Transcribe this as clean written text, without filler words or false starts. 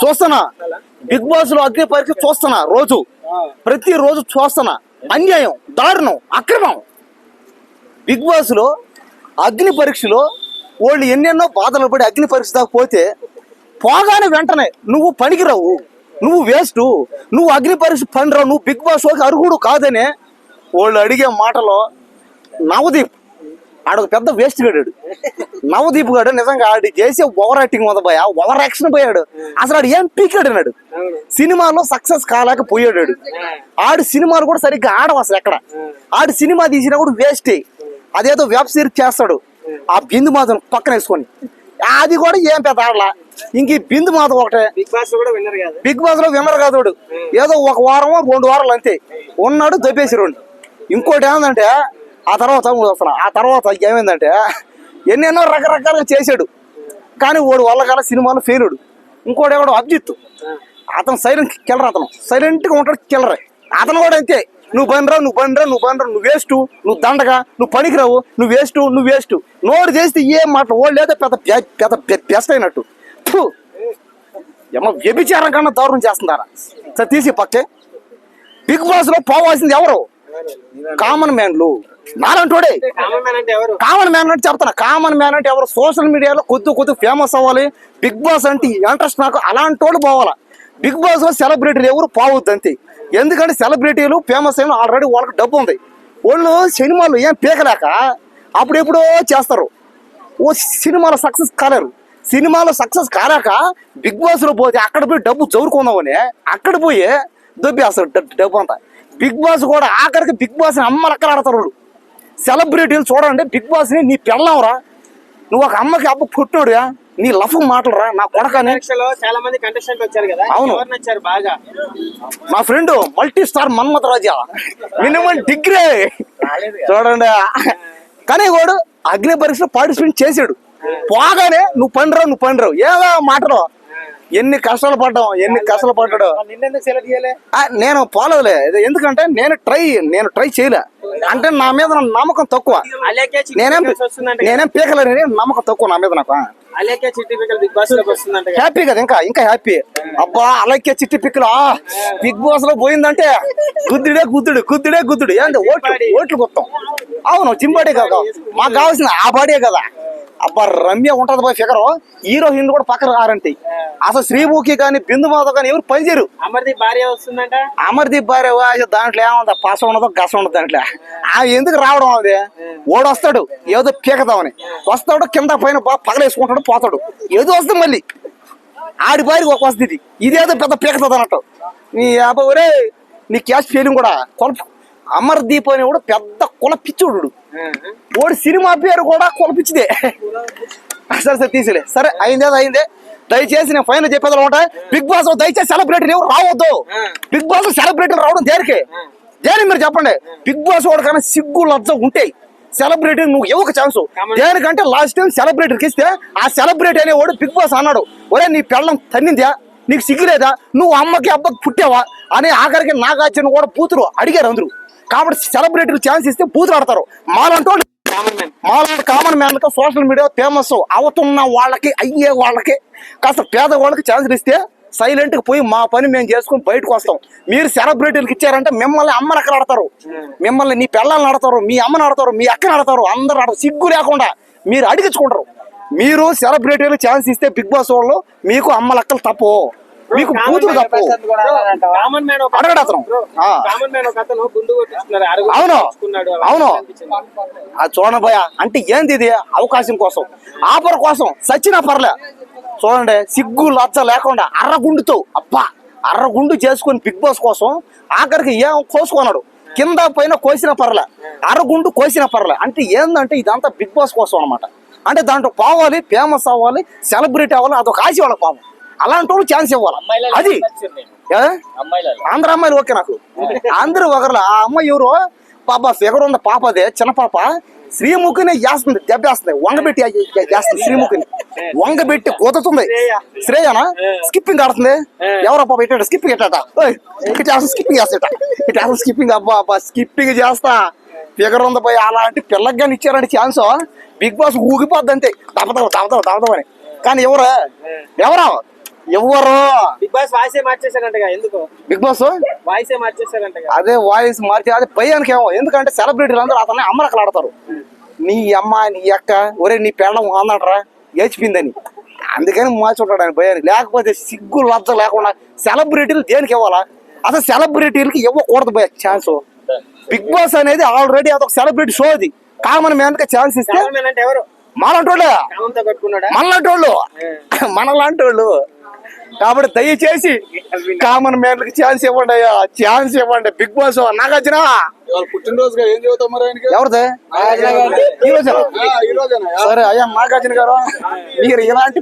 చూస్తున్నా. Big boss లో అగ్ని పరీక్ష చూస్తున్నా, రోజు ప్రతి రోజు చూస్తున్నా. అన్యాయం, దారుణం, అక్రమం. బిగ్ బాస్ లో అగ్ని పరీక్షలో వాళ్ళు ఎన్నెన్నో బాధలు పడి అగ్ని పరీక్ష దాకా పోగానే వెంటనే నువ్వు పనికిరావు, నువ్వు వేస్ట్, నువ్వు అగ్ని పరీక్ష పనిరావు, నువ్వు బిగ్ బాస్ లోకి అర్హుడు కాదని వాళ్ళు అడిగే మాటలో నవదీప్ ఆడొక పెద్ద వేస్ట్ గాడాడు. నవదీప్ గాడు నిజంగా ఆడి చేసే ఓవర్ యాక్టింగ్ ఉంది భయ, ఓవర్ యాక్షన్ పోయాడు. అసలు ఆడు ఏం పీకాడు అన్నాడు. సినిమాలో సక్సెస్ కాలేకపోయాడు. ఆడి సినిమాలు కూడా సరిగ్గా ఆడవు అసలు ఎక్కడ. ఆడి సినిమా తీసినా కూడా వేస్టే. అదేదో వెబ్ సిరీస్ చేస్తాడు ఆ బిందు మాధవ్ పక్కన వేసుకొని, అది కూడా ఏం పెద్ద ఆడలా. ఇంక బిందు మాధవ్ ఒకటే. బిగ్ బాస్ లో విన్నర్ కాదు వాడు. ఏదో ఒక వారమో 2 వారాలు అంతే ఉన్నాడు, దొబ్బేసారు. ఇంకోటి ఏమందంటే ఆ తర్వాత ఏమైందంటే ఎన్నెన్నో రకరకాలుగా చేశాడు, కానీ వాడు వల్ల కాల సినిమాలో ఫెయిల్డ్. ఇంకోటి ఎవడు అభిజిత్, అతను సైలెంట్ కిల్లర్, అతను సైలెంట్గా ఉంటాడు కిల్లరే. అతను కూడా అంతే, నువ్వు బండిరావు, నువ్వు వేస్ట్, నువ్వు దండగా, నువ్వు పనికిరావు, నువ్వు వేస్ట్. నోరు చేస్తే ఏం మాటలు వాళ్ళు లేదా పెద్ద బెస్ట్ అయినట్టు. ఏమో వ్యభిచారం కన్నా దారుణం చేస్తున్నారా సార్ తీసి పక్కే. బిగ్ బాస్ లో పోవాల్సింది ఎవరు? కామన్ మ్యాన్లు. నాలంటోడే కామన్ మ్యాన్ అంటే చెప్తాను. కామన్ మ్యాన్ అంటే ఎవరు? సోషల్ మీడియాలో కొద్ది ఫేమస్ అవ్వాలి, బిగ్ బాస్ అంటే ఇంట్రెస్ట్ నాకు, అలాంటి వాళ్ళు పోవాలా. బిగ్ బాస్ లో సెలబ్రిటీలు ఎవరు పోవద్దు అంతే. ఎందుకంటే సెలబ్రిటీలు ఫేమస్ అయిన ఆల్రెడీ వాళ్ళకి డబ్బు ఉంది. వాళ్ళు సినిమాలు ఏం పీకలేక అప్పుడెప్పుడో చేస్తారు. సినిమాలో సక్సెస్ కాలేరు. సినిమాలో సక్సెస్ కాలేక బిగ్ బాస్ లో పోతే అక్కడ పోయి డబ్బు చదువుకుందామని అక్కడ పోయి దొబ్బేస్తారు డబ్బు అంతా. బిగ్ బాస్ కూడా ఆఖరికి బిగ్ బాస్ ని అమ్మలక్కలు ఆడతారు వాళ్ళు. సెలబ్రిటీలు చూడండి, బిగ్ బాస్ ని నీ పెళ్ళంరా, నువ్వు ఒక అమ్మకి అబ్బ పుట్టినోడుగా, నీ లఫ్ మాటలరా నా కొడకని. చాలా మంది కంటెస్టెంట్ వచ్చారు కదా, అవును నచ్చారు బాగా. మా ఫ్రెండ్ మల్టీ స్టార్ మన్మథ్ రాజా మినిమం డిగ్రీ చూడండి. కానీ వాడు అగ్ని పరీక్షలో పార్టిసిపేట్ చేశాడు. పోగానే నువ్వు పనిరావు ఏదో మాటలు. ఎన్ని కష్టాలు పడ్డాడు. నేను పోలేదులే, ఎందుకంటే నేను ట్రై చేయలే. అంటే నా మీద నమ్మకం తక్కువ. నేనేం పీకలేని నమ్మకం తక్కువ నా మీద. నాకు హ్యాపీ కదా, ఇంకా హ్యాపీ. అబ్బా అలైక్య చిట్టి పిక్కలు బిగ్ బాస్ లో పోయిందంటే గుద్దుడే ఏంటి ఓట్లు మొత్తం. అవును, జింబాడే కదా మాకు కావాల్సింది, ఆ బాడే కదా. అబ్బా రమ్య ఉంటది పోయి ఫిగర్. హీరోయిన్ కూడా పక్కన రారంటే అసలు శ్రీముఖి కానీ బిందు మాధవ్ కానీ ఎవరు పనిచేయరు. అమర్దీప్ భార్య వస్తుందంట. అమర్దీప్ భార్య దాంట్లో ఏముందా, పాస ఉండదు గస ఉండదు దాంట్లో. ఎందుకు రావడం అది? ఓడు వస్తాడు ఏదో పీకదామని వస్తాడు, కింద పైన పగలేసుకుంటాడు, పోతాడు, ఏదో వస్తుంది. మళ్ళీ ఆడి భార్య ఒక వస్తుంది, ఇదేదో పెద్ద పీకతుంది అన్నట్టు. నీ అబ్బాయి నీ క్యాష్ ఫీలింగ్ కూడా కొలుపు. అమర్దీప్ అని కూడా పెద్ద కుల పిచ్చుడు. ఓడి సినిమా పేరు కూడా కులపిచ్చిదే. సరే తీసిలే, సరే అయిందే. దయచేసి నేను ఫైనల్ చెప్పేది అనమాట, బిగ్ బాస్ లో దయచేసి సెలబ్రిటీలు ఎవరు రావద్దు. బిగ్ బాస్ లో సెలబ్రిటీలు రావడం దేనికి మీరు చెప్పండి. బిగ్ బాస్ వాడు కన్నా సిగ్గు లజ్జ ఉంటే సెలబ్రిటీ నువ్వు ఇవ్వక ఛాన్స్. దేనికంటే లాస్ట్ టైం సెలబ్రిటీకి ఇస్తే ఆ సెలబ్రిటీ అనేవాడు బిగ్ బాస్ అన్నాడు, ఒరే నీ పెళ్ళం తన్నిందా, నీకు సిగ్గులేదా, నువ్వు అమ్మకి అబ్బకి పుట్టావా అని. ఆఖరికి నాగార్జున కూడా పూతురు అడిగారు అందరూ. కాబట్టి సెలబ్రిటీలు ఛాన్స్ ఇస్తే పూతులు ఆడతారు. మాలాంటి common man social media famous అవుతున్న వాళ్ళకి, అయ్యే వాళ్ళకి, కాస్త పేదవాళ్ళకి ఛాన్స్ ఇస్తే సైలెంట్ గా పోయి మా పని మేము చేసుకుని బయటకు వస్తాం. మీరు సెలబ్రిటీలకు ఇచ్చారంటే మిమ్మల్ని అమ్మని అక్కడ ఆడతారు, మిమ్మల్ని నీ పిల్లల్ని ఆడతారు, మీ అమ్మని ఆడతారు, మీ అక్కని ఆడతారు, అందరు ఆడతారు. సిగ్గు లేకుండా మీరు అడిగించుకుంటారు. మీరు సెలబ్రిటీలు ఛాన్స్ ఇస్తే బిగ్ బాస్ వాళ్ళు మీకు అమ్మలక్కలు తప్పు, మీకు కూతురు తప్పు. అడగడు అతను. అవును అది చూడబోయా అంటే ఏంది ఇది? అవకాశం కోసం, ఆఫర్ కోసం సచ్చినా పర్లే. చూడండి, సిగ్గు లజ్జ లేకుండా అర్రగుండు చేసుకుని బిగ్ బాస్ కోసం ఆఖరికి ఏం కోసుకున్నాడు. కింద పైన కోసిన పర్లే, అర్రగుండు కోసిన పర్లే. అంటే ఏందంటే ఇదంతా బిగ్ బాస్ కోసం అనమాట. అంటే దాంట్లో పోవాలి, ఫేమస్ అవ్వాలి, సెలబ్రిటీ అవ్వాలి, అదొక ఆశ వాళ్ళ పాపం. అలాంటి వాళ్ళు ఛాన్స్ ఇవ్వాలి. అది ఆంధ్ర అమ్మాయిలు ఓకే నాకు, అందరూ ఒకరు. ఆ అమ్మాయి ఎవరు పాప ఫిగర్ ఉంది, పాప అదే చిన్న పాప శ్రీముఖిని చేస్తుంది, దెబ్బేస్తుంది, వంగబెట్టి చేస్తుంది. శ్రీముఖిని వంగబెట్టి కుదుతుంది. శ్రేయనా స్కిప్పింగ్ ఆడుతుంది. ఎవరో పాప ఇట్టాడు స్కిప్పింగ్ ఎట్టాట, స్కిప్పింగ్ చేస్తాట, స్కిప్పింగ్. అబ్బా స్కిప్పింగ్ చేస్తా ఫిగర్ ఉంది పోయి. అలాంటి పిల్లకి కానీ ఇచ్చారంటే ఛాన్స్ బిగ్ బాస్ ఊగిపోద్ది అంతే, దబదబని. కానీ ఎవరో ఎవరు బిగ్ బాస్ వాయిసే మార్చేశారంటగా ఎందుకు బిగ్ బాస్ వాయిసే మార్చేశారంటగా అదే వాయిస్ మార్చి అదే భయానికి ఏమో, ఎందుకంటే సెలబ్రిటీలు అందరూ అతన్ని అమ్మరకలు ఆడతారు. నీ అమ్మ నీ అక్క ఒరే నీ పెళ్ళం అందంటరా ఏచిపోయిందని, అందుకని మార్చుంటాడు ఆయన భయానికి. లేకపోతే సిగ్గు లజ్జ లేకుండా సెలబ్రిటీలు దేనికి ఇవ్వాలా? అసలు సెలబ్రిటీలకి ఇవ్వకూడదు భయ ఛాన్స్. బిగ్ బాస్ అనేది ఆల్రెడీ అదొక సెలబ్రిటీ షో, అది కామన్ మ్యాన్ కి ఛాన్స్ ఇస్తే కామన్ అంటే ఎవరు మనలాంటోళ్ళు కామంతో కట్టుకున్నాడా మనలాంటి వాళ్ళు కాబట్టి దయచేసి కామన్ మ్యాన్లకి ఛాన్స్ ఇవ్వండి అయ్యా, ఛాన్స్ ఇవ్వండి. బిగ్ బాస్ నాగార్జున పుట్టినరోజుగా ఏం చదువుతాం మరి ఆయనకి? ఎవరిదే ఈ రోజేనా? ఈ రోజేనా? సరే అయ్యా నాగార్జున గారు, మీరు ఇలాంటి